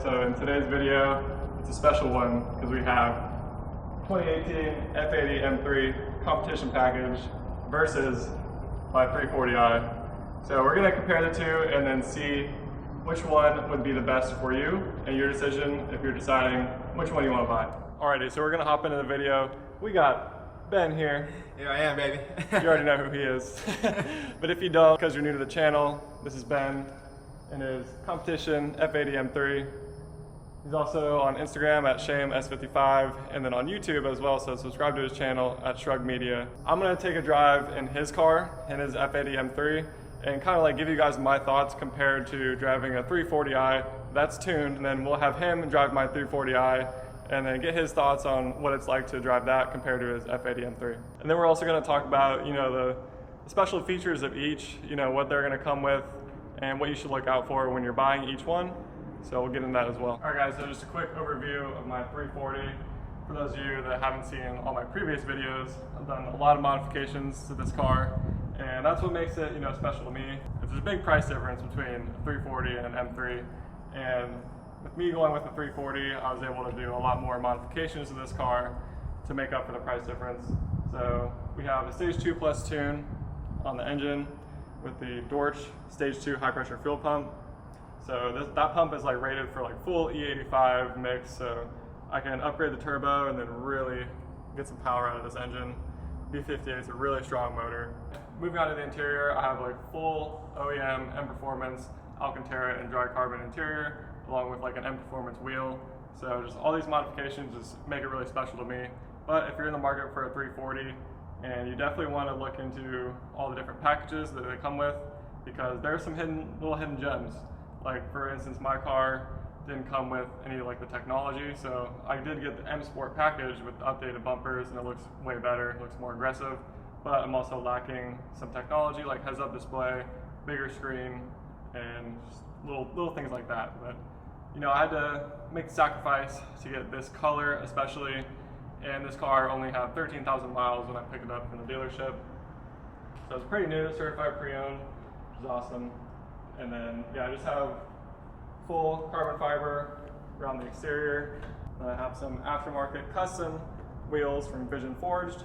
So in today's video, it's a special one because we have 2018 F80 M3 competition package versus my 340i. So we're going to compare the two and then see which one would be the best for you and your decision if you're deciding which one you want to buy. Alrighty, so we're going to hop into the video. We got Ben here. Here I am, baby. You already know who he is. But if you don't, because you're new to the channel, this is Ben and his competition F80 M3. He's also on Instagram at ShameS55 and then on YouTube as well, so subscribe to his channel at Shrug Media. I'm gonna take a drive in his car, in his F80 M3, and kind of like give you guys my thoughts compared to driving a 340i that's tuned, and then we'll have him drive my 340i and then get his thoughts on what it's like to drive that compared to his F80 M3. And then we're also gonna talk about, the special features of each, what they're gonna come with and what you should look out for when you're buying each one. So we'll get into that as well. All right guys, so just a quick overview of my 340. For those of you that haven't seen all my previous videos, I've done a lot of modifications to this car, and that's what makes it, special to me. There's a big price difference between a 340 and an M3, and with me going with the 340, I was able to do a lot more modifications to this car to make up for the price difference. So we have a Stage 2 Plus tune on the engine with the Dorch Stage 2 high pressure fuel pump. So that pump is rated for full E85 mix, so I can upgrade the turbo and then really get some power out of this engine. B58 is a really strong motor. Moving on to the interior, I have full OEM M Performance Alcantara and dry carbon interior, along with an M Performance wheel. So just all these modifications just make it really special to me. But if you're in the market for a 340, and you definitely want to look into all the different packages that they come with, because there are some little hidden gems. For instance, my car didn't come with any of the technology, so I did get the M Sport package with updated bumpers, and it looks way better, it looks more aggressive, but I'm also lacking some technology like heads-up display, bigger screen, and just little things like that. But I had to make the sacrifice to get this color especially, and this car only had 13,000 miles when I picked it up from the dealership. So it's pretty new, certified pre-owned, which is awesome. And then, I just have full carbon fiber around the exterior. And I have some aftermarket custom wheels from Vision Forged.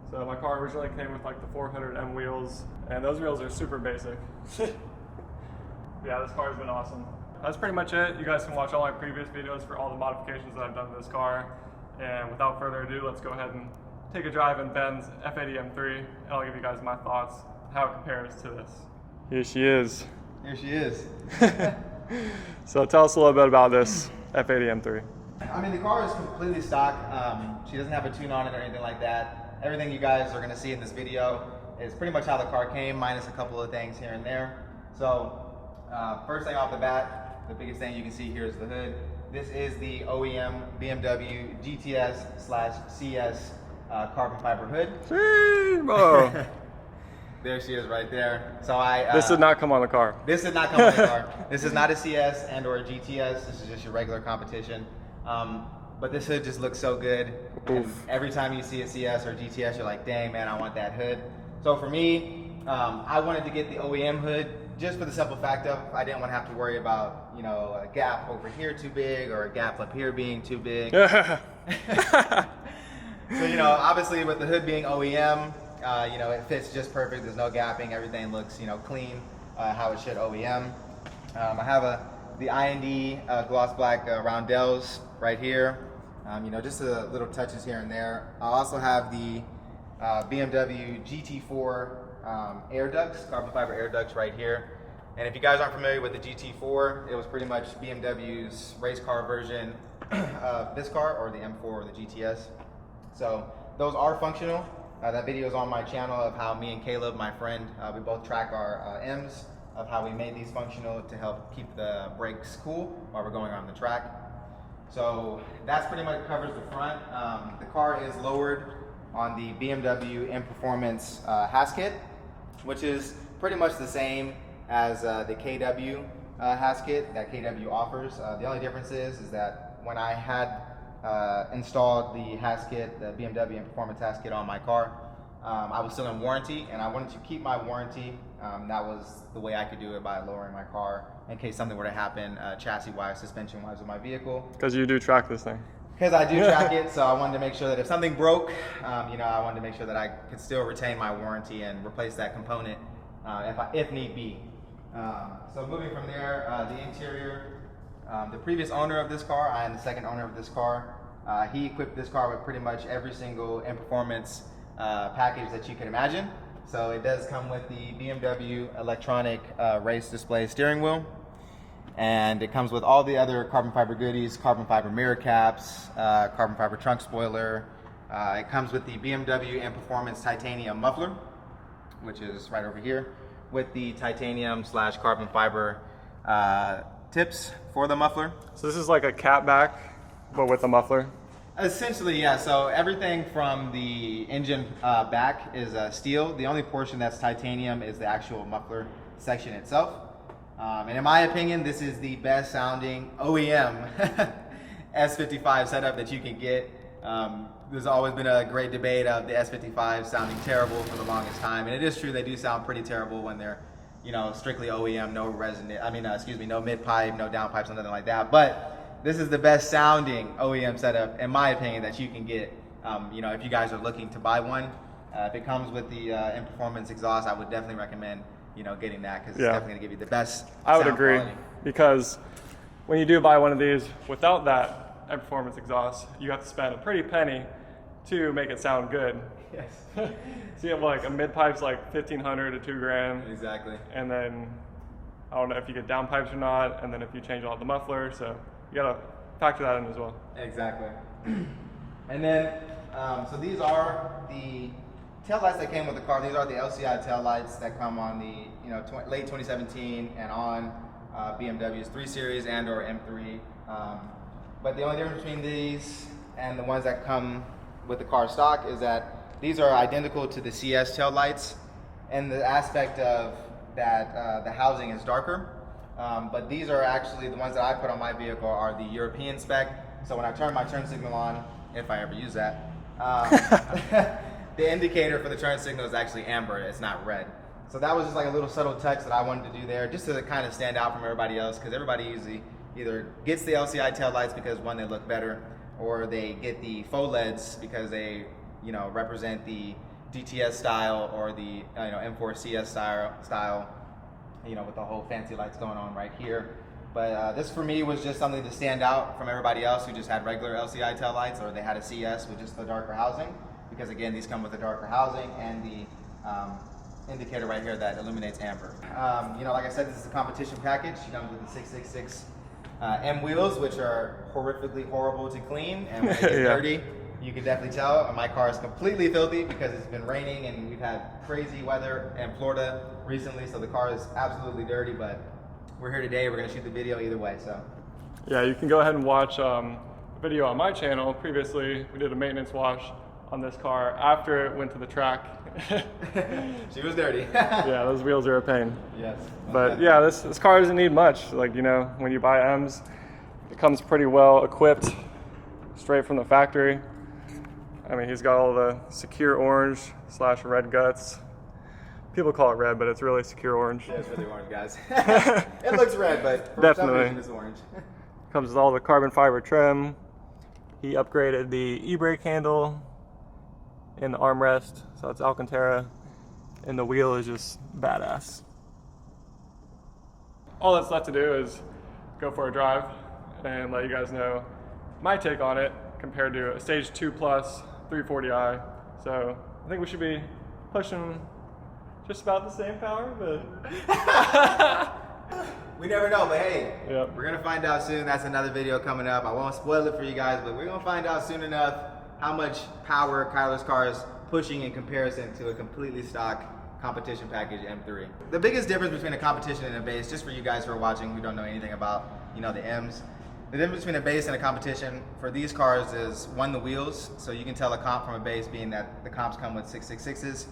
So my car originally came with the 400M wheels, and those wheels are super basic. Yeah, this car's been awesome. That's pretty much it. You guys can watch all my previous videos for all the modifications that I've done to this car. And without further ado, let's go ahead and take a drive in Ben's F80 M3, and I'll give you guys my thoughts, how it compares to this. Here she is. Here she is. So tell us a little bit about this F80 M3. I mean, the car is completely stock. She doesn't have a tune on it or anything like that. Everything you guys are going to see in this video is pretty much how the car came, minus a couple of things here and there. So first thing off the bat, the biggest thing you can see here is the hood. This is the OEM BMW GTS/CS carbon fiber hood. See, There she is right there. So this did not come on the car. This did not come on the car. This is not a CS and or a GTS. This is just your regular competition. But this hood just looks so good. And every time you see a CS or GTS, you're like, dang man, I want that hood. So for me, I wanted to get the OEM hood just for the simple fact of I didn't want to have to worry about a gap over here too big or a gap up here being too big. So obviously with the hood being OEM, it fits just perfect. There's no gapping. Everything looks, clean, how it should OEM. I have the I&D gloss black roundels right here. Just the little touches here and there. I also have the BMW GT4 air ducts, carbon fiber air ducts right here. And if you guys aren't familiar with the GT4, it was pretty much BMW's race car version of this car, or the M4 or the GTS. So those are functional. That video is on my channel of how me and Caleb, my friend, we both track our M's, of how we made these functional to help keep the brakes cool while we're going on the track. So that's pretty much covers the front. The car is lowered on the BMW M Performance hasket, which is pretty much the same as the KW hasket that KW offers. The only difference is that when I had installed the hasket, the BMW M Performance hasket on my car, I was still in warranty, and I wanted to keep my warranty That was the way I could do it, by lowering my car in case something were to happen, chassis-wise, suspension-wise with my vehicle. Because you do track this thing. Because I do track it, so I wanted to make sure that if something broke, you know, I wanted to make sure that I could still retain my warranty and replace that component if need be. So moving from there, the interior, the previous owner of this car, I am the second owner of this car. He equipped this car with pretty much every single in-performance package that you can imagine. So it does come with the BMW electronic race display steering wheel. And it comes with all the other carbon fiber goodies, carbon fiber mirror caps, carbon fiber trunk spoiler. It comes with the BMW in-performance titanium muffler, which is right over here, with the titanium / carbon fiber tips for the muffler. So this is like a cat back, but with a muffler? Essentially, yeah. So everything from the engine back is steel. The only portion that's titanium is the actual muffler section itself. And in my opinion, this is the best sounding OEM S55 setup that you can get. There's always been a great debate of the S55 sounding terrible for the longest time. And it is true, they do sound pretty terrible when they're, you know, strictly OEM, no resonant, no mid pipe, no down pipes, nothing like that. But this is the best sounding OEM setup, in my opinion, that you can get. You know, if you guys are looking to buy one, if it comes with the in-performance exhaust, I would definitely recommend, you know, getting that, because it's definitely going to give you the best I would sound agree, quality. Because when you do buy one of these without that performance exhaust, you have to spend a pretty penny to make it sound good. Yes. So you have like a mid pipe's like $1,500 to $2,000. Exactly. And then I don't know if you get down pipes or not, and then if you change out the muffler, so you gotta factor that in as well. Exactly. And then, so these are the tail lights that came with the car. These are the LCI tail lights that come on the, you know, late 2017 and on BMW's 3 Series and or M3. But the only difference between these and the ones that come with the car stock is that these are identical to the CS tail lights, and the aspect of that the housing is darker. But these are actually the ones that I put on my vehicle are the European spec. So when I turn my turn signal on, if I ever use that, the indicator for the turn signal is actually amber, it's not red. So that was just like a little subtle touch that I wanted to do there, just to kind of stand out from everybody else, because everybody usually either gets the LCI tail lights because, one, they look better, or they get the faux LEDs because they, you know, represent the DTS style or the, you know, M4 CS style, you know, with the whole fancy lights going on right here. But this for me was just something to stand out from everybody else who just had regular LCI tail lights, or they had a CS with just the darker housing, because again, these come with the darker housing and the indicator right here that illuminates amber. You know, like I said, this is a competition package. It comes with the 666 M wheels, which are horrifically horrible to clean, and when they get dirty, you can definitely tell. My car is completely filthy because it's been raining and we've had crazy weather in Florida recently, so the car is absolutely dirty, but we're here today. We're going to shoot the video either way. So yeah, you can go ahead and watch a video on my channel. Previously, we did a maintenance wash on this car after it went to the track. She was dirty. Yeah, those wheels are a pain. Yes. But yeah, this car doesn't need much. Like, you know, when you buy M's, it comes pretty well equipped straight from the factory. I mean, he's got all the secure orange / red guts. People call it red, but it's really secure orange. Yeah, it's really orange, guys. It looks red, but for some reason it's orange. Comes with all the carbon fiber trim. He upgraded the e-brake handle in the armrest, so it's Alcantara, and the wheel is just badass. All that's left to do is go for a drive and let you guys know my take on it compared to a Stage 2 Plus 340i. So I think we should be pushing just about the same power, but we never know. But hey, yep, we're gonna find out soon. That's another video coming up. I won't spoil it for you guys, but we're gonna find out soon enough how much power Kyler's car is pushing in comparison to a completely stock competition package M3. The biggest difference between a competition and a base, just for you guys who are watching who don't know anything about, you know, the M's, the difference between a base and a competition for these cars is, one, the wheels. So you can tell a comp from a base, being that the comps come with 666s.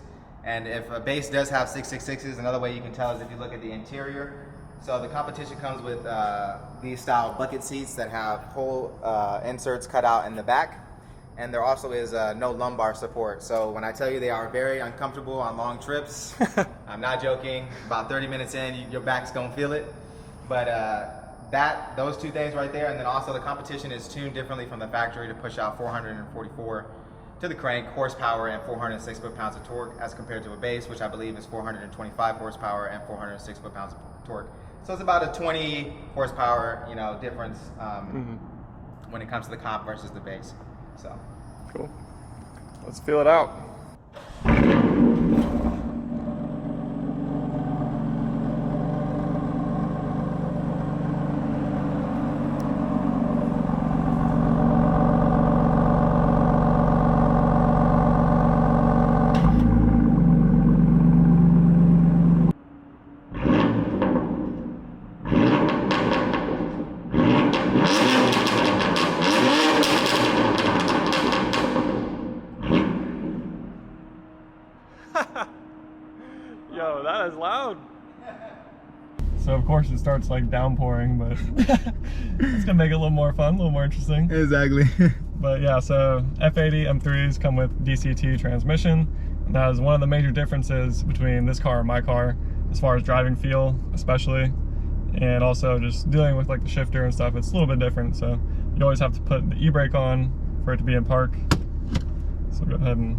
And if a base does have 666s, another way you can tell is if you look at the interior. So the competition comes with these style bucket seats that have hole inserts cut out in the back. and there also is no lumbar support. So when I tell you they are very uncomfortable on long trips, I'm not joking. About 30 minutes in, your back's gonna feel it. But those two things right there, and then also the competition is tuned differently from the factory to push out 444 to the crank horsepower and 406 foot-pounds of torque, as compared to a base, which I believe is 425 horsepower and 406 foot-pounds of torque. So it's about a 20 horsepower, difference when it comes to the comp versus the base. So Cool. Let's feel it out. Yo, that is loud. So of course it starts like downpouring, but it's gonna make it a little more fun, a little more interesting. exactly. But yeah, so F80 M3s come with DCT transmission. And that is one of the major differences between this car and my car, as far as driving feel, especially, and also just dealing with like the shifter and stuff. It's a little bit different, so you always have to put the e-brake on for it to be in park. So go ahead and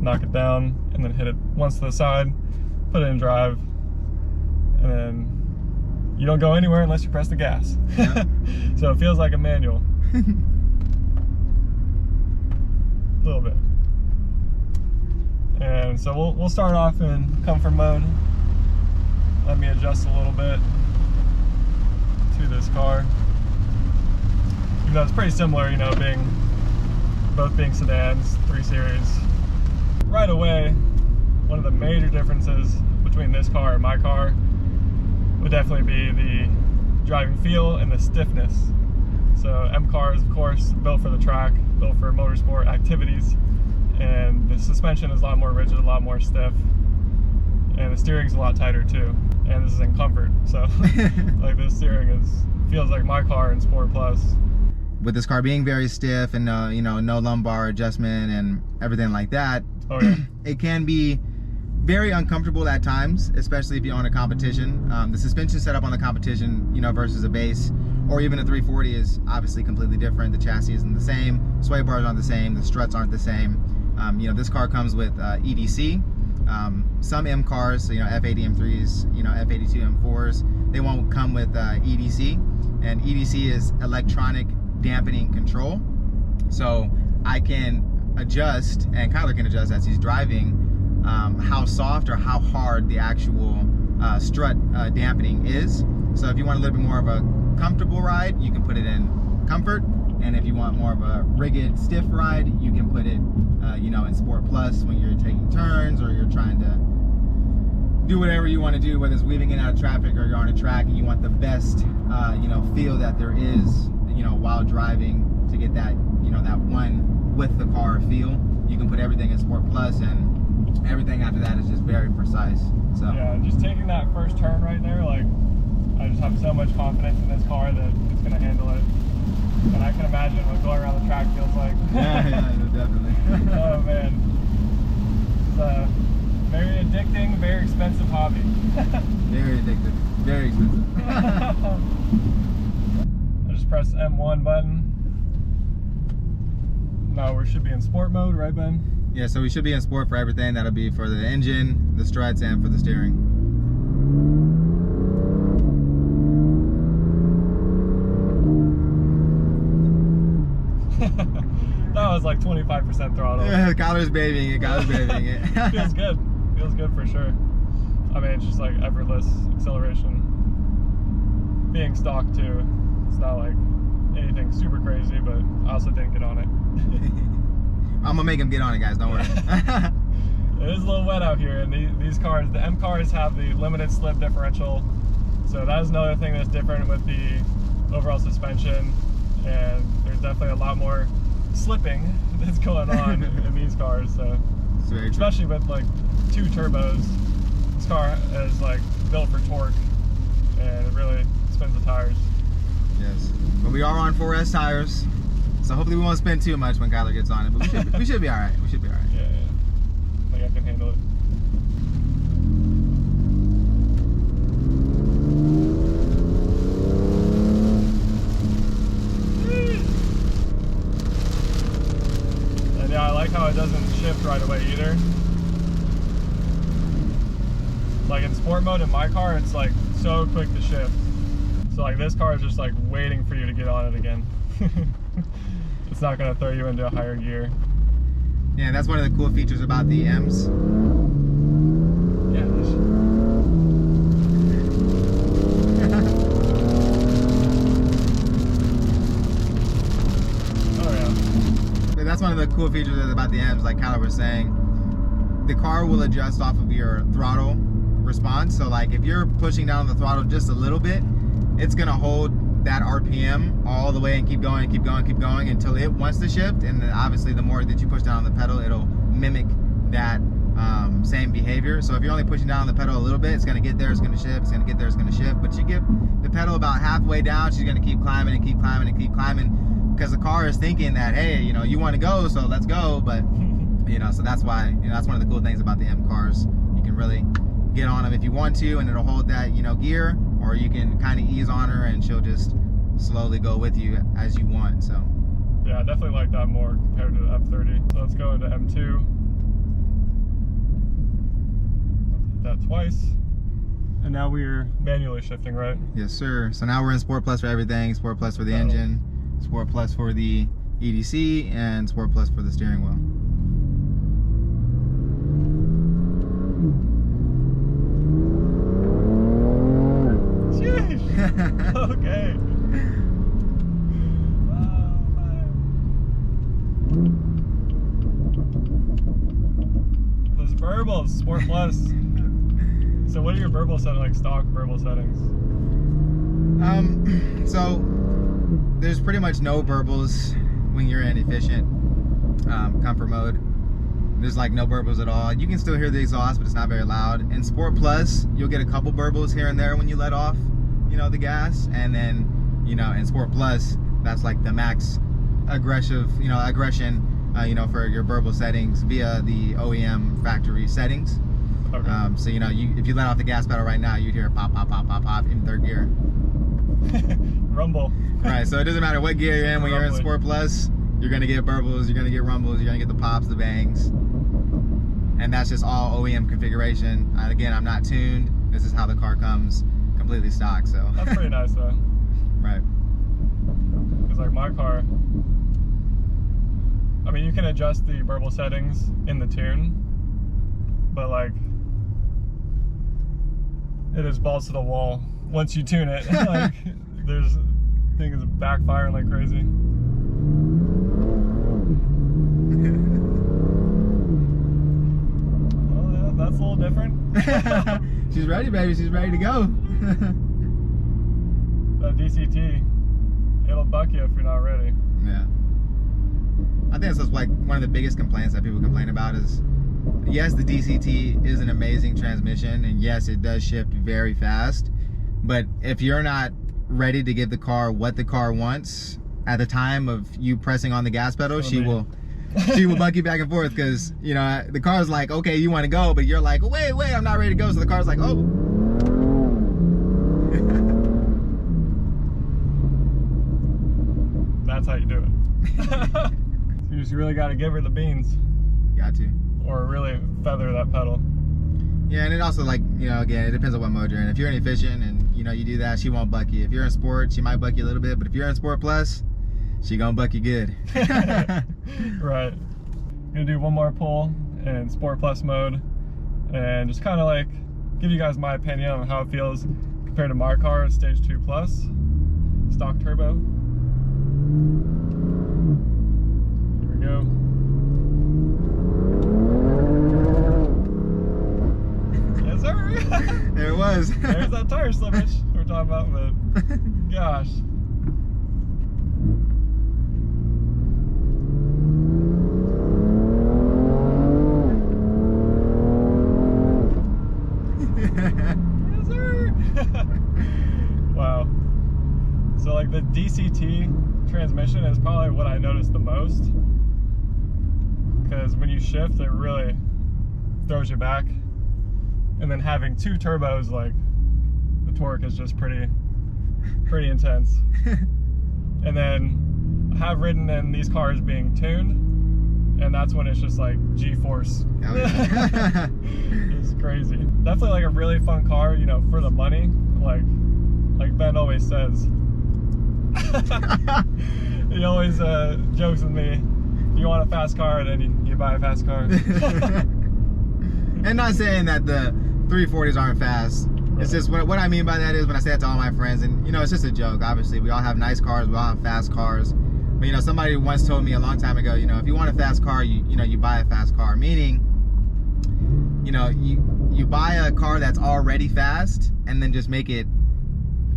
knock it down, and then hit it once to the side, put it in drive, and then you don't go anywhere unless you press the gas. Yeah. So it feels like a manual. A little bit. And so we'll start off in comfort mode. Let me adjust a little bit to this car. Even though it's pretty similar, both being sedans, 3 Series. Right away, one of the major differences between this car and my car would definitely be the driving feel and the stiffness. So M car is of course built for the track, built for motorsport activities, and the suspension is a lot more rigid, a lot more stiff, and the steering is a lot tighter too. And this is in comfort, so like this steering feels like my car in Sport Plus. With this car being very stiff and no lumbar adjustment and everything like that, it can be very uncomfortable at times, especially if you're on a competition. The suspension setup on the competition, versus a base or even a 340 is obviously completely different. The chassis isn't the same, sway bars aren't the same, the struts aren't the same. This car comes with EDC. Some M cars, F80 M3s, F82 M4s, they won't come with EDC, and EDC is electronic dampening control. So I can adjust, and Kyler can adjust as he's driving, how soft or how hard the actual strut dampening is. So if you want a little bit more of a comfortable ride, you can put it in comfort, and if you want more of a rigid, stiff ride, you can put it in Sport Plus when you're taking turns or you're trying to do whatever you want to do, whether it's weaving in and out of traffic or you're on a track and you want the best feel that there is while driving, to get that that one with the car feel. You can put everything in Sport Plus, and everything after that is just very precise. So yeah, just taking that first turn right there, like I just have so much confidence in this car that it's gonna handle it. And I can imagine what going around the track feels like. yeah, definitely. Oh man, it's a very addicting, very expensive hobby. Very addictive, very expensive. I just press M1 button. Now we should be in sport mode, right, Ben? Yeah, so we should be in sport for everything. That'll be for the engine, the struts, and for the steering. That was like 25% throttle. Yeah, Kyler's babying it, Kyler's babying it. Feels good. Feels good for sure. I mean, it's just like effortless acceleration. Being stock too. It's not like anything super crazy, but I also didn't get on it. I'm gonna make him get on it, guys, don't worry. It is a little wet out here, and these cars, the M cars, have the limited slip differential. So that is another thing that's different with the overall suspension, and there's definitely a lot more slipping that's going on in these cars. So especially with like 2 turbos, this car is like built for torque, and it really spins the tires. Yes, but we are on 4S tires, So hopefully we won't spend too much when Kyler gets on it, but we should be all right. We should be all right. Yeah, yeah. I think I can handle it. And yeah, I like how it doesn't shift right away either. Like in sport mode in my car, it's like so quick to shift. So like this car is just like waiting for you to get on it again. It's not gonna throw you into a higher gear. Yeah, that's one of the cool features about the M's. Yeah. Oh yeah. But that's one of the cool features about the M's, like Kyler was saying. The car will adjust off of your throttle response. So like if you're pushing down the throttle just a little bit, it's gonna hold that RPM all the way and keep going and keep going, keep going until it wants to shift. And then obviously the more that you push down on the pedal, it'll mimic that same behavior. So if you're only pushing down on the pedal a little bit, it's gonna get there, it's gonna shift, it's gonna get there, it's gonna shift. But you get the pedal about halfway down, she's gonna keep climbing and keep climbing and keep climbing, because the car is thinking that, hey, you know, you want to go, so let's go. But you know, so that's why, you know, that's one of the cool things about the M cars. You can really get on them if you want to, and it'll hold that, you know, gear, or you can kind of ease on her and she'll just slowly go with you as you want. So yeah, I definitely like that more compared to the F30. So let's go into M2. Hit that twice. And now we're manually shifting, right? yes, sir. So now we're in Sport Plus for everything. Sport Plus for the engine, Sport Plus for the EDC, and Sport Plus for the steering wheel. Okay. Those burbles, Sport Plus. So what are your burble settings, like stock burble settings? So there's pretty much no burbles when you're in efficient comfort mode. There's like no burbles at all. You can still hear the exhaust, but it's not very loud. In Sport Plus, you'll get a couple burbles here and there when you let off, you know, the gas. And then, you know, in Sport Plus, that's like the max aggression, you know, for your burble settings via the OEM factory settings. Okay. So, you know, if you let off the gas pedal right now, you'd hear pop, pop, pop, pop, pop in third gear. Rumble. Right, so it doesn't matter what gear you're in. When you're in Sport Plus, you're gonna get burbles, you're gonna get rumbles, you're gonna get the pops, the bangs. And that's just all OEM configuration. Again, I'm not tuned. This is how the car comes, completely stock. So That's pretty nice though. Right. Because like my car, I mean, you can adjust the burble settings in the tune, but like it is balls to the wall once you tune it. Like there's things backfiring like crazy. Oh yeah, that's a little different. She's ready, baby. She's ready to go. That DCT, it'll buck you if you're not ready. Yeah. I think that's like one of the biggest complaints that people complain about is, yes, the DCT is an amazing transmission, and yes, it does shift very fast, but if you're not ready to give the car what the car wants at the time of you pressing on the gas pedal, she will buck you back and forth, because, you know, the car's like, okay, you want to go, but you're like, wait, I'm not ready to go. So the car's like, oh. That's how you do it. You just really got to give her the beans. Got to. Or really feather that pedal. Yeah, and it also, like, you know, again, it depends on what mode you're in. If you're in efficient and, you know, you do that, she won't buck you. If you're in sport, she might buck you a little bit, but if you're in Sport Plus, she gonna buck you good. Right. Gonna do one more pull in Sport Plus mode and just kind of like give you guys my opinion on how it feels compared to my car at Stage 2 Plus, stock turbo. Here we go. Yes, sir. There it was. There's that tire slippage we're talking about, but gosh. Yes, sir. Wow. So like the DCT transmission is probably what I noticed the most, because when you shift, it really throws you back. And then having 2 turbos, like, the torque is just pretty intense. And then I have ridden in these cars being tuned, and that's when it's just like G-force. Oh, yeah. It's crazy. Definitely like a really fun car, you know, for the money. Like Ben always says. He always jokes with me, if you want a fast car, then you buy a fast car. And not saying that the 340s aren't fast. It's just what I mean by that is when I say that to all my friends, and you know, it's just a joke. Obviously, we all have nice cars, we all have fast cars. But you know, somebody once told me a long time ago, you know, if you want a fast car, you buy a fast car. Meaning, you know, you buy a car that's already fast and then just make it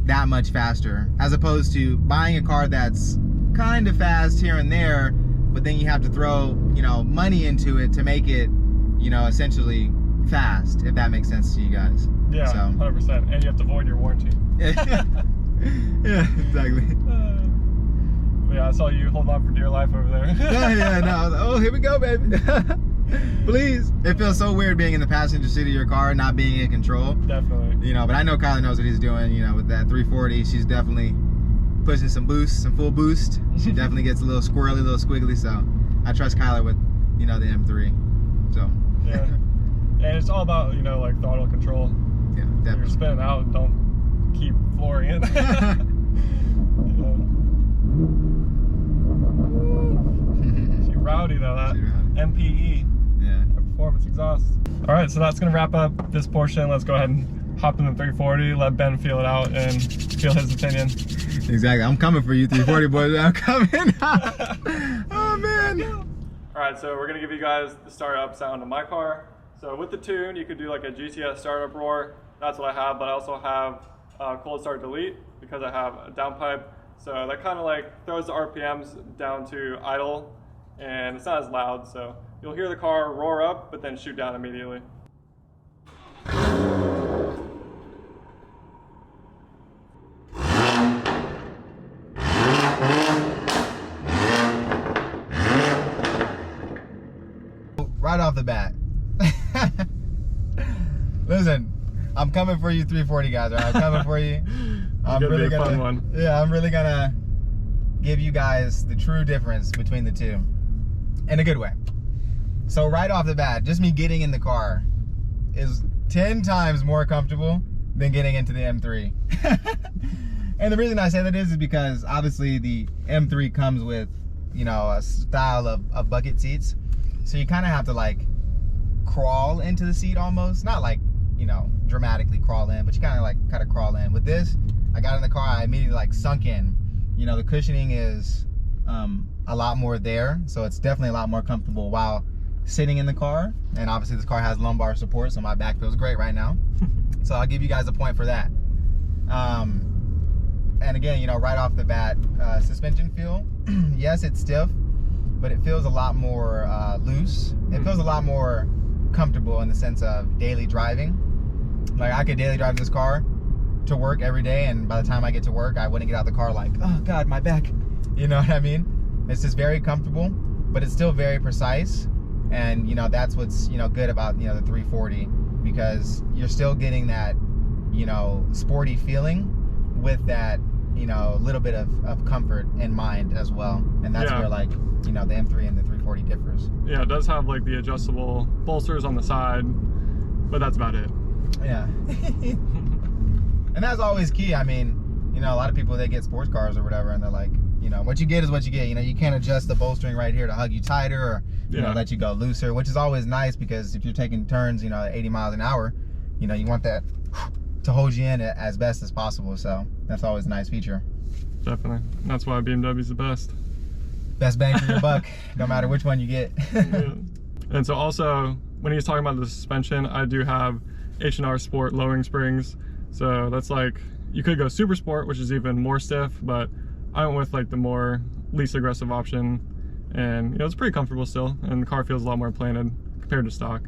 that much faster, as opposed to buying a car that's kind of fast here and there, but then you have to throw, you know, money into it to make it, you know, essentially fast, if that makes sense to you guys. Yeah, so. 100%. And you have to void your warranty. Yeah, exactly. Yeah, I saw you hold on for dear life over there. Yeah, no, I was like, oh, here we go, baby. Please. It feels so weird being in the passenger seat of your car, not being in control. Definitely. You know, but I know Kyler knows what he's doing, you know, with that 340. She's definitely pushing some boost, some full boost. She definitely gets a little squirrely, a little squiggly, so I trust Kyler with, you know, the M3. So. Yeah. And it's all about, you know, like throttle control. Yeah, definitely. If you're spinning out, don't keep flooring it. She rowdy though, that MPE. Yeah. Performance exhaust. All right, so that's gonna wrap up this portion. Let's go ahead and hop in the 340, let Ben feel it out and feel his opinion. Exactly. I'm coming for you, 340 boys. I'm coming. Oh man. All right, so we're gonna give you guys the startup sound of my car. So with the tune, you could do like a GTS startup roar. That's what I have, but I also have cold start delete because I have a downpipe. So that kind of like throws the RPMs down to idle, and it's not as loud. So you'll hear the car roar up, but then shoot down immediately. Right off the bat. Listen, I'm coming for you 340 guys, all right? I'm coming for you. I'm really gonna, fun one. Yeah, I'm really gonna give you guys the true difference between the two. In a good way. So right off the bat, just me getting in the car is 10 times more comfortable than getting into the M3. And the reason I say that is because obviously the M3 comes with, you know, a style of bucket seats. So you kind of have to like crawl into the seat almost. Not like, you know, dramatically crawl in, but you kind of crawl in. With this, I got in the car, I immediately like sunk in. You know, the cushioning is a lot more there, so it's definitely a lot more comfortable while sitting in the car. And obviously this car has lumbar support, so my back feels great right now. So I'll give you guys a point for that. And again, you know, right off the bat, suspension feel, yes, it's stiff, but it feels a lot more loose. It feels a lot more comfortable in the sense of daily driving. Like I could daily drive this car to work every day, and by the time I get to work, I wouldn't get out of the car like, oh God, my back. You know what I mean? It's just very comfortable, but it's still very precise. And you know, that's what's, you know, good about, you know, the 340, because you're still getting that, you know, sporty feeling with that, you know, little bit of comfort in mind as well. And that's where, like, you know, the M3 and the 340 differs. Yeah, it does have like the adjustable bolsters on the side, but that's about it. Yeah. And that's always key. I mean, you know, a lot of people, they get sports cars or whatever, and they're like, you know, what you get is what you get. You know, you can't adjust the bolstering right here to hug you tighter or, you know, let you go looser, which is always nice, because if you're taking turns, you know, at 80 miles an hour, you know, you want that to hold you in as best as possible. So that's always a nice feature. Definitely. That's why BMW's the best. Best bang for your buck, no matter which one you get. Yeah. And so also, when he was talking about the suspension, I do have H&R Sport lowering springs. So that's like, you could go Super Sport, which is even more stiff, but I went with like the more least aggressive option. And you know, it's pretty comfortable still, and the car feels a lot more planted compared to stock.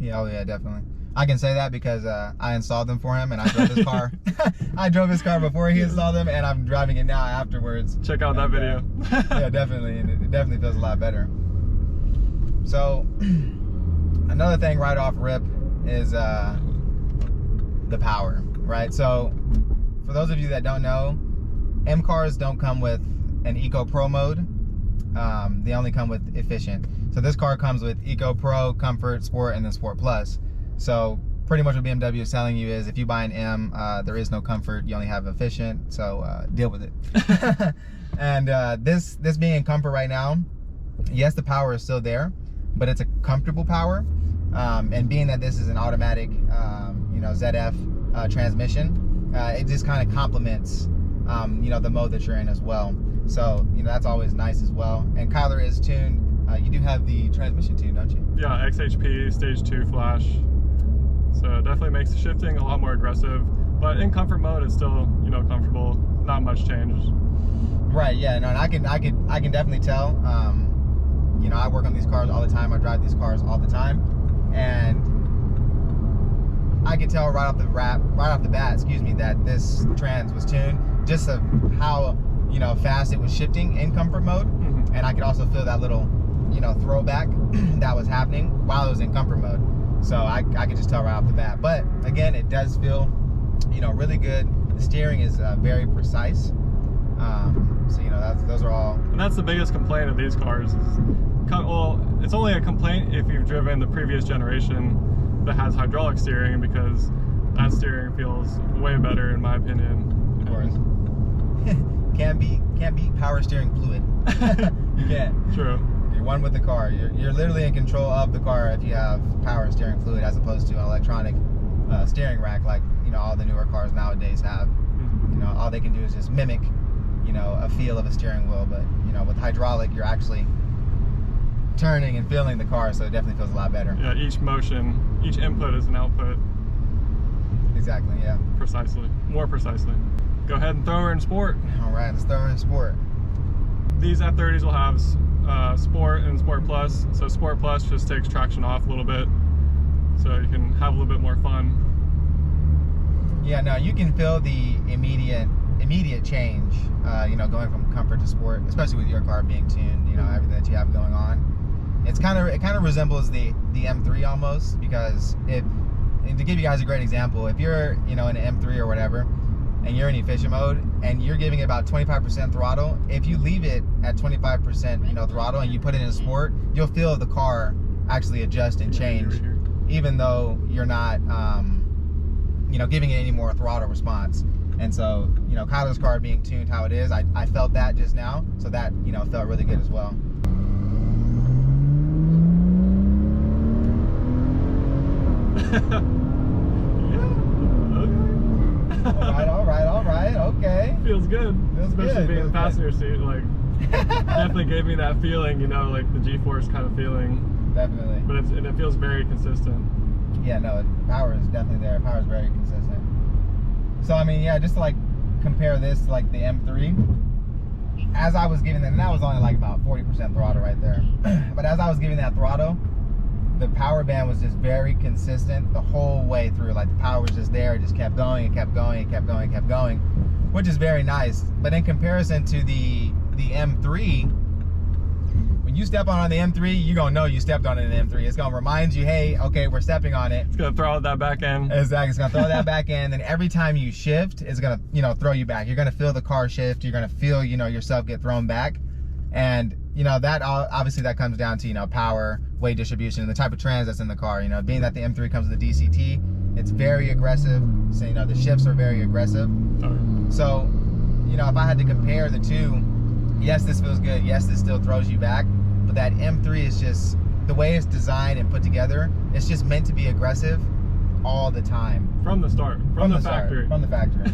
Yeah, oh yeah, definitely. I can say that because I installed them for him, and I drove his car. I drove his car before he installed them, and I'm driving it now afterwards. Check out that video. Yeah, definitely, and it definitely feels a lot better. So another thing right off rip is the power, right? So for those of you that don't know, M cars don't come with an Eco Pro mode. They only come with efficient. So this car comes with Eco Pro, Comfort, Sport, and then Sport Plus. So pretty much what BMW is telling you is if you buy an M, there is no comfort, you only have efficient, so deal with it. And this being in comfort right now, yes, the power is still there, but it's a comfortable power. And being that this is an automatic, ZF transmission, it just kind of complements, the mode that you're in as well. So, that's always nice as well. And Kyler is tuned. You do have the transmission tune, don't you? Yeah, XHP, stage 2 flash. So it definitely makes the shifting a lot more aggressive. But in comfort mode, it's still, comfortable. Not much change. Right, yeah, no, and I can definitely tell. I work on these cars all the time. I drive these cars all the time. And I could tell right off the bat, that this trans was tuned, just of how fast it was shifting in comfort mode. Mm-hmm. And I could also feel that little throwback that was happening while it was in comfort mode. So I could just tell right off the bat. But again, it does feel really good. The steering is very precise. So those are all. And that's the biggest complaint of these cars. It's only a complaint if you've driven the previous generation that has hydraulic steering, because that steering feels way better in my opinion. Of course. Can't beat power steering fluid. You can't. True. You're one with the car. You're literally in control of the car if you have power steering fluid, as opposed to an electronic steering rack like all the newer cars nowadays have. Mm-hmm. All they can do is just mimic a feel of a steering wheel, but with hydraulic you're actually turning and feeling the car, so it definitely feels a lot better. Yeah, each motion, each input is an output. Exactly, yeah. More precisely. Go ahead and throw her in sport. All right, let's throw her in sport. These F30s will have Sport and Sport Plus. So Sport Plus just takes traction off a little bit, so you can have a little bit more fun. Yeah, no, you can feel the immediate change, going from comfort to sport, especially with your car being tuned, everything that you have going on. It kind of resembles the M3 almost, because and to give you guys a great example, if you're, in an M3 or whatever, and you're in efficient mode, and you're giving it about 25% throttle, if you leave it at 25%, throttle, and you put it in sport, you'll feel the car actually adjust and change, even though you're not, giving it any more throttle response. And so, Kyler's car being tuned how it is, I felt that just now, so that, felt really good as well. All right, okay. Feels good. Especially being in the passenger seat, definitely gave me that feeling, like the G-force kind of feeling. Definitely. But it feels very consistent. Yeah, no, power is definitely there. Power is very consistent. So just to compare this the M3, as I was giving that, and that was only about 40% throttle right there. But as I was giving that throttle, the power band was just very consistent the whole way through. The power was just there. It just kept going. It kept going. It kept going. It kept going, which is very nice. But in comparison to the M3, when you step on the M3, you're gonna know you stepped on it in the M3. It's gonna remind you, hey, okay, we're stepping on it. It's gonna throw that back in. Exactly, it's gonna throw that back in. Then every time you shift, it's gonna, throw you back. You're gonna feel the car shift. You're gonna feel, yourself get thrown back. And, that obviously that comes down to, power, weight distribution, and the type of trans that's in the car. Being that the M3 comes with a DCT, it's very aggressive. So, the shifts are very aggressive. So, if I had to compare the two, yes, this feels good. Yes, this still throws you back. But that M3 is just, the way it's designed and put together, it's just meant to be aggressive all the time. From the start, from the factory. From the factory.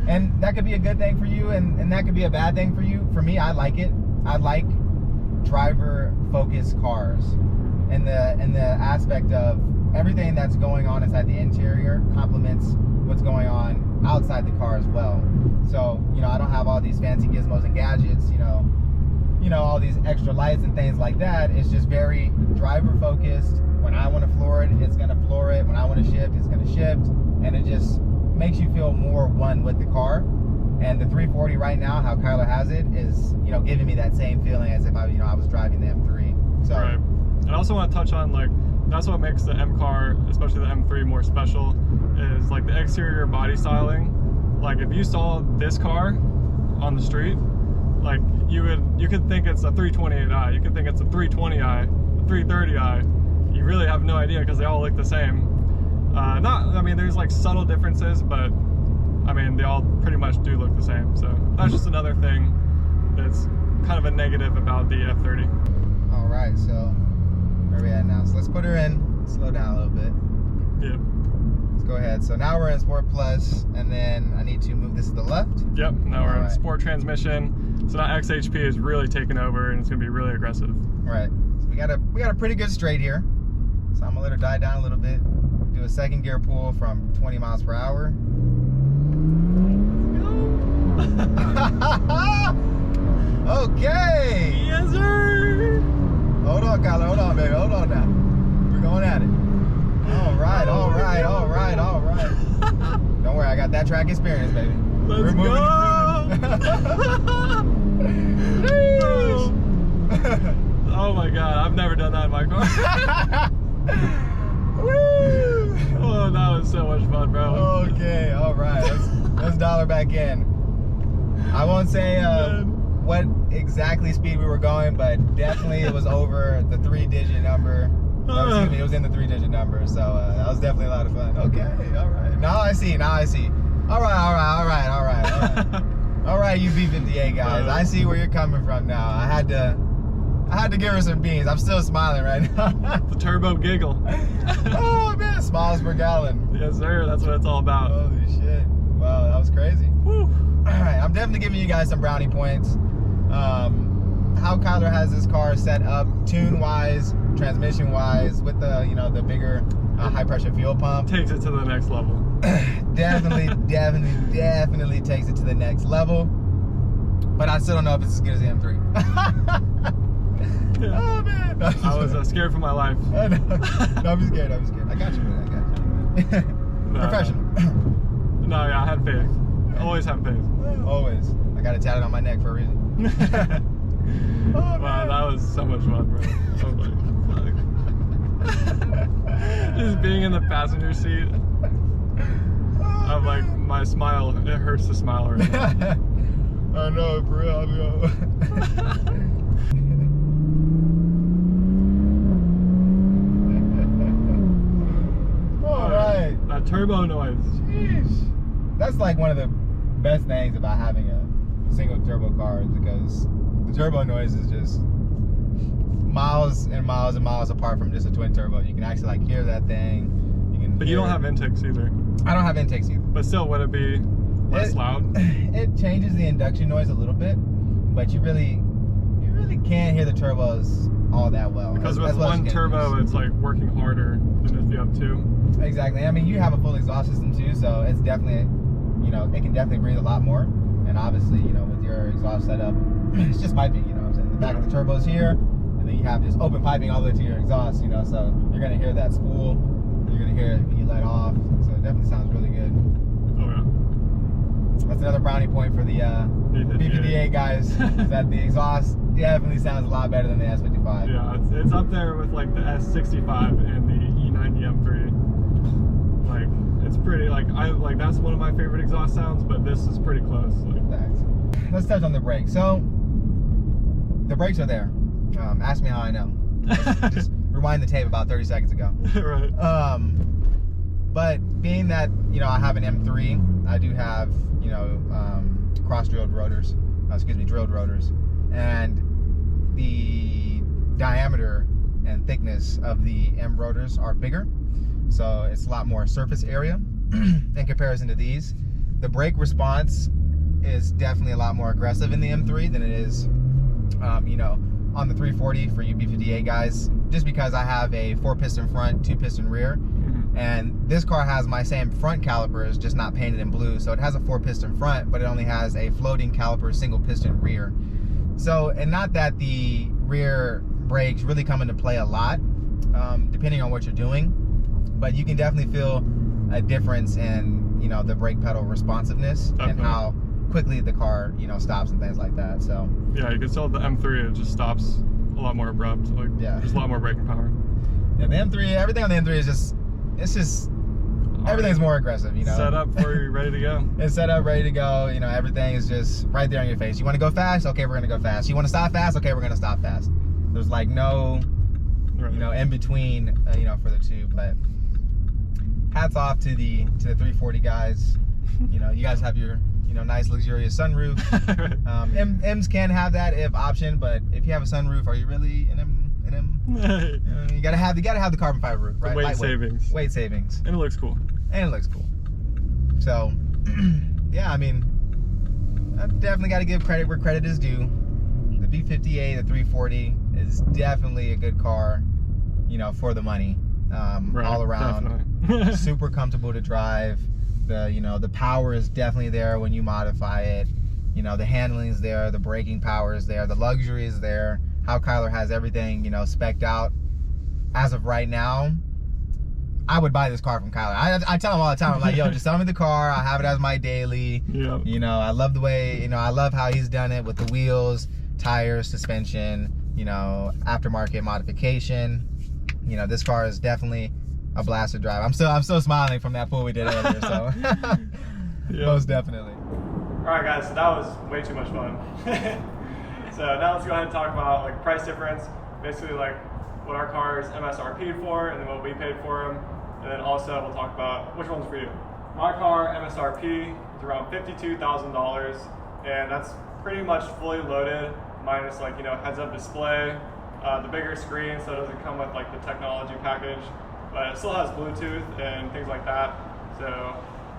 And that could be a good thing for you, and that could be a bad thing for you. For me, I like it. I like driver-focused cars. And the aspect of everything that's going on inside the interior complements what's going on outside the car as well. So, I don't have all these fancy gizmos and gadgets, you know, all these extra lights and things like that. It's just very driver focused. When I want to floor it, it's going to floor it. When I want to shift, it's going to shift. And it just makes you feel more one with the car. And the 340 right now, how Kyler has it, is, you know, giving me that same feeling as if I was driving the M3. So, right. And I also want to touch on, like, that's what makes the M car, especially the M3, more special, is like the exterior body styling. Like, if you saw this car on the street, like, you could think it's a 328i, you could think it's a 320i, a 330i. You really have no idea because they all look the same. I mean, there's like subtle differences, but I mean, they all pretty much do look the same. So that's just another thing that's kind of a negative about the F30. All right, so where are we at now? So let's put her in, slow down a little bit. Yep. Let's go ahead. So now we're in Sport Plus, and then I need to move this to the left. Yep, now we're in right. Sport transmission. So now XHP is really taking over, and it's gonna be really aggressive. Right. So we got a pretty good straight here. So I'm gonna let her die down a little bit. Do a second gear pull from 20 miles per hour. Okay. Yes, sir. Hold on, Kyler. Hold on, baby. Hold on now. We're going at it. All right. All right. All right. All right. Don't worry. I got that track experience, baby. Let's go. Oh my God. I've never done that in my car. Woo! Oh, that was so much fun, bro. Okay, all right. Let's dial her back in. I won't say what exactly speed we were going, but definitely it was over the 3-digit number. No, excuse me, it was in the 3-digit number, so that was definitely a lot of fun. Okay, all right. Now I see. Now I see. All right, all right, all right, all right, all right. All right, you B58 guys. I see where you're coming from now. I had to give her some beans. I'm still smiling right now. The turbo giggle. Oh man, smiles per gallon. Yes, sir. That's what it's all about. Holy shit. Wow, that was crazy. Woo. Alright, I'm definitely giving you guys some brownie points. How Kyler has this car set up, tune-wise, transmission-wise, with the, you know, the bigger high-pressure fuel pump. Takes it to the next level. definitely takes it to the next level. But I still don't know if it's as good as the M3. Yeah. Oh man. No, I was scared for my life. No, I'm scared. I got you, man. I got you. Professional. No, yeah, I had faith. Always have faith. Always. I got it tatted on my neck for a reason. Oh, wow, that was so much fun, bro. So funny. Just being in the passenger seat. I'm like, my smile, it hurts to smile right now. I know, for real. I know. Alright. That turbo noise. Sheesh. That's like one of the best things about having a single turbo car, is because the turbo noise is just miles and miles and miles apart from just a twin turbo. You can actually like hear that thing. But you don't have intakes either. I don't have intakes either. But still, would it be less loud? It changes the induction noise a little bit, but you really can't hear the turbos all that well. Because with one turbo, it's like working harder than if you have two. Exactly. I mean, you have a full exhaust system too, so it's definitely, you know, it can definitely breathe a lot more. And obviously, you know, with your exhaust setup, it's just piping, you know what I'm saying? The back of the turbo's here, and then you have just open piping all the way to your exhaust, you know, so you're going to hear that spool. You're going to hear it when you let off, so it definitely sounds really good. Oh, yeah. That's another brownie point for the B58 guys, is that the exhaust definitely sounds a lot better than the S55. Yeah, it's up there with like the S65 and the E90 M3. Like, it's pretty, like, that's one of my favorite exhaust sounds, but this is pretty close. Like. Thanks. Let's touch on the brakes. So, the brakes are there. Ask me how I know. Just rewind the tape about 30 seconds ago. Right. But being that, you know, I have an M3, I do have, you know, drilled rotors, and the diameter and thickness of the M rotors are bigger, so it's a lot more surface area in comparison to these. The brake response is definitely a lot more aggressive in the M3 than it is, you know, on the 340 for you B58 guys, just because I have a 4-piston front, 2-piston rear. And this car has my same front calipers, just not painted in blue. So it has a 4-piston front, but it only has a floating caliper single piston rear. So, and not that the rear brakes really come into play a lot, depending on what you're doing, but you can definitely feel a difference in, you know, the brake pedal responsiveness and how quickly the car, you know, stops and things like that. So yeah, you can tell the M3, it just stops a lot more abrupt. Like, yeah, there's a lot more braking power. Yeah, the M3, everything on the M3 is just, it's just, everything's more aggressive, you know. Set up for you, ready to go. It's set up, ready to go. You know, everything is just right there on your face. You want to go fast? Okay, we're gonna go fast. You want to stop fast? Okay, we're gonna stop fast. There's like no, you know, in between, you know, for the two. But hats off to the 340 guys. You know, you guys have your, you know, nice luxurious sunroof. M's can have that if option, but if you have a sunroof, are you really in M? You gotta have the carbon fiber roof, right? Weight savings. Weight savings. And it looks cool. And it looks cool. So, yeah, I mean, I definitely got to give credit where credit is due. The V50A, the 340, is definitely a good car, you know, for the money. Right, all around, super comfortable to drive. You know, the power is definitely there when you modify it. You know, the handling is there, the braking power is there, the luxury is there. How Kyler has everything, you know, spec'd out. As of right now, I would buy this car from Kyler. I tell him all the time, I'm like, yo, just sell me the car. I'll have it as my daily. Yep. You know, I love the way, you know, I love how he's done it with the wheels, tires, suspension, you know, aftermarket modification. You know, this car is definitely a blast to drive. I'm still smiling from that pull we did earlier, so Yep. Most definitely. All right, guys, so that was way too much fun. So now let's go ahead and talk about like price difference, basically like what our cars MSRP'd for and then what we paid for them. And then also we'll talk about which one's for you. My car MSRP is around $52,000 and that's pretty much fully loaded minus like, you know, heads up display, the bigger screen so it doesn't come with like the technology package, but it still has Bluetooth and things like that. So,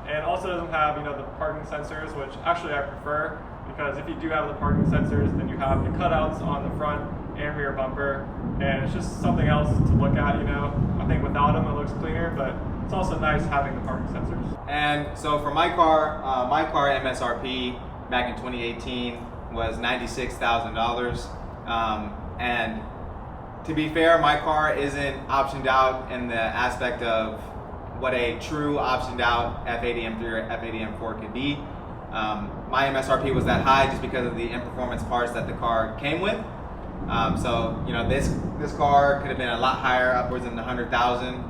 and also doesn't have, you know, the parking sensors, which actually I prefer because if you do have the parking sensors, then you have the cutouts on the front and rear bumper, and it's just something else to look at, you know. I think without them it looks cleaner, but it's also nice having the parking sensors. And so for my car MSRP back in 2018 was $96,000. And to be fair, my car isn't optioned out in the aspect of what a true optioned out F80 M3 or F80 M4 could be. My MSRP was that high just because of the in-performance parts that the car came with. So, you know, this car could have been a lot higher, upwards in the 100,000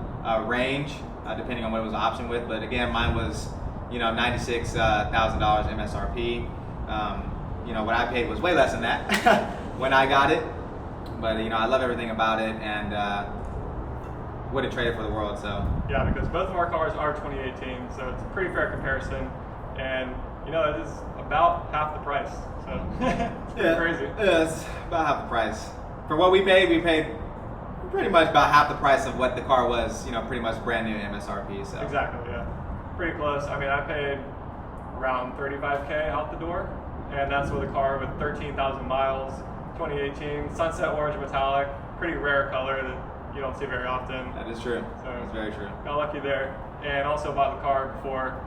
range, depending on what it was optioned with. But again, mine was, you know, $96,000 MSRP. You know, what I paid was way less than that when I got it. But, you know, I love everything about it and wouldn't trade it for the world, so. Yeah, because both of our cars are 2018, so it's a pretty fair comparison. And, you know, it is about half the price, so it's pretty crazy. Yeah, it's about half the price. For what we paid pretty much about half the price of what the car was, you know, pretty much brand new MSRP, so. Exactly, yeah. Pretty close. I mean, I paid around $35K out the door, and that's with a car with 13,000 miles, 2018, sunset orange metallic, pretty rare color that you don't see very often. That is true. So that's very true. Got lucky there, and also bought the car before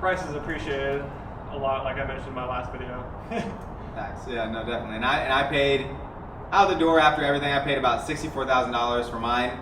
prices appreciated a lot, like I mentioned in my last video. Thanks. Yeah, no, definitely. And I paid out the door after everything. I paid about $64,000 for mine.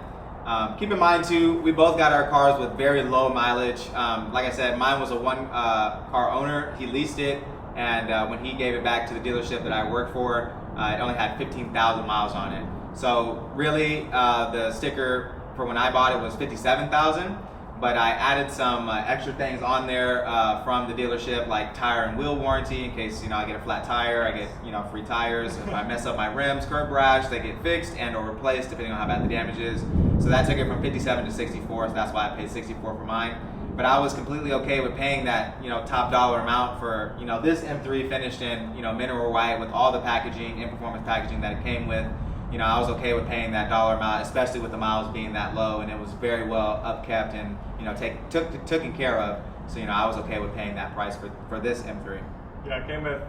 Keep in mind too, we both got our cars with very low mileage. Like I said, mine was a one car owner. He leased it, and when he gave it back to the dealership that I worked for, it only had 15,000 miles on it. So really, the sticker for when I bought it was 57,000, but I added some extra things on there from the dealership, like tire and wheel warranty in case, you know, I get a flat tire, I get, you know, free tires. If I mess up my rims, curb rash, they get fixed and or replaced depending on how bad the damage is. So that took it from 57 to 64, so that's why I paid 64 for mine. But I was completely okay with paying that, you know, top dollar amount for, you know, this M3 finished in, you know, mineral white with all the packaging, in-performance packaging that it came with. You know, I was okay with paying that dollar amount, especially with the miles being that low, and it was very well upkept and, you know, taken care of. So, you know, I was okay with paying that price for this M3. Yeah, it came with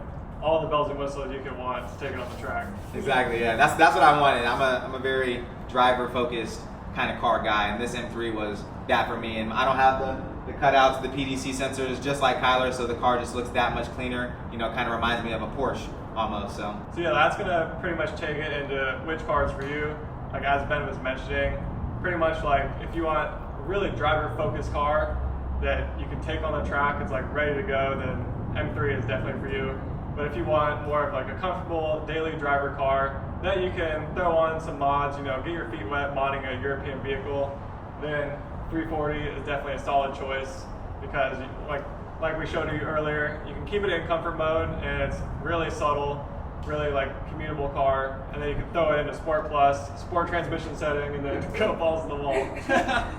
all the bells and whistles you could want to take it on the track. Exactly, yeah. That's what I wanted. I'm a very driver-focused kind of car guy, and this M3 was that for me. And I don't have the cutouts, the PDC sensors, just like Kyler, so the car just looks that much cleaner. You know, kind of reminds me of a Porsche. almost. So yeah, that's gonna pretty much take it into which car is for you. Like as Ben was mentioning, pretty much like if you want a really driver-focused car that you can take on the track, it's like ready to go, then M3 is definitely for you. But if you want more of like a comfortable daily driver car that you can throw on some mods, you know, get your feet wet modding a European vehicle, then 340 is definitely a solid choice because like we showed you earlier, you can keep it in comfort mode and it's really subtle, really like commutable car, and then you can throw it into Sport Plus, sport transmission setting, and then go balls to the wall.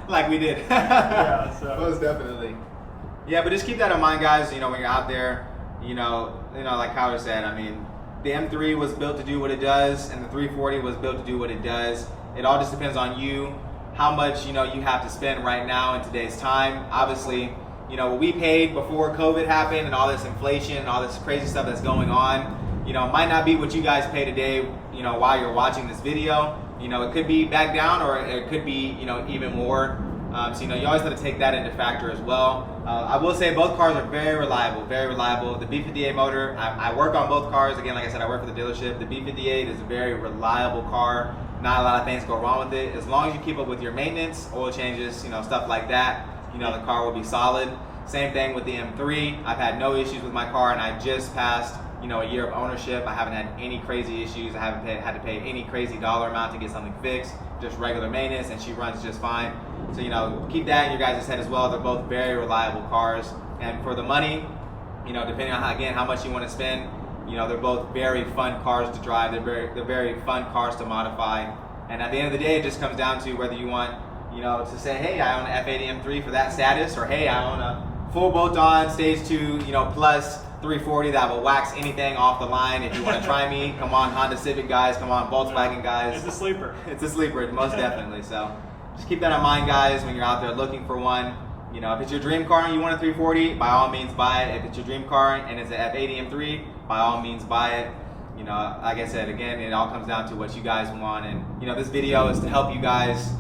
like we did. Yeah, so most definitely. Yeah, but just keep that in mind, guys. You know, when you're out there, you know, like Howard said, I mean, the M3 was built to do what it does, and the 340 was built to do what it does. It all just depends on you, how much, you know, you have to spend right now in today's time. Obviously, you know, what we paid before COVID happened and all this inflation and all this crazy stuff that's going on, you know, might not be what you guys pay today, you know, while you're watching this video. You know, it could be back down, or it could be, you know, even more. So, you know, you always have to take that into factor as well. I will say both cars are very reliable, very reliable. The B58 motor, I work on both cars. Again, like I said, I work for the dealership. The B58 is a very reliable car. Not a lot of things go wrong with it. As long as you keep up with your maintenance, oil changes, you know, stuff like that, you know, the car will be solid. Same thing with the M3. I've had no issues with my car, and I just passed, you know, a year of ownership. I haven't had any crazy issues. I haven't had to pay any crazy dollar amount to get something fixed. Just regular maintenance, and she runs just fine. So, you know, keep that in your guys' head as well. They're both very reliable cars, and for the money, you know, depending on how much you want to spend, you know, they're both very fun cars to drive. They're very fun cars to modify. And at the end of the day, it just comes down to whether you want, you know, to say, hey, I own an F80 M3 for that status, or hey, I own a full bolt-on stage 2, you know, plus 340 that will wax anything off the line. If you want to try me, come on, Honda Civic guys, come on, Volkswagen guys. It's a sleeper. It's a sleeper, most definitely. So just keep that in mind, guys, when you're out there looking for one. You know, if it's your dream car and you want a 340, by all means buy it. If it's your dream car and it's an F80 M3, by all means buy it. You know, like I said, again, it all comes down to what you guys want. And, you know, this video is to help you guys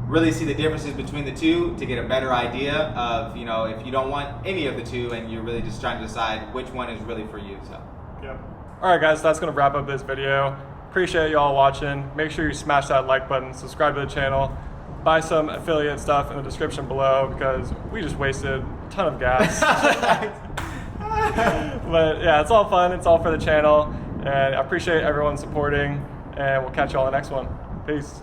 really see the differences between the two, to get a better idea of, you know, if you don't want any of the two and you're really just trying to decide which one is really for you. So yep. All right, guys, that's going to wrap up this video. Appreciate you all watching. Make sure you smash that like button, subscribe to the channel, buy some affiliate stuff in the description below because we just wasted a ton of gas. But yeah, it's all fun. It's all for the channel. And I appreciate everyone supporting, and we'll catch you all in the next one. Peace.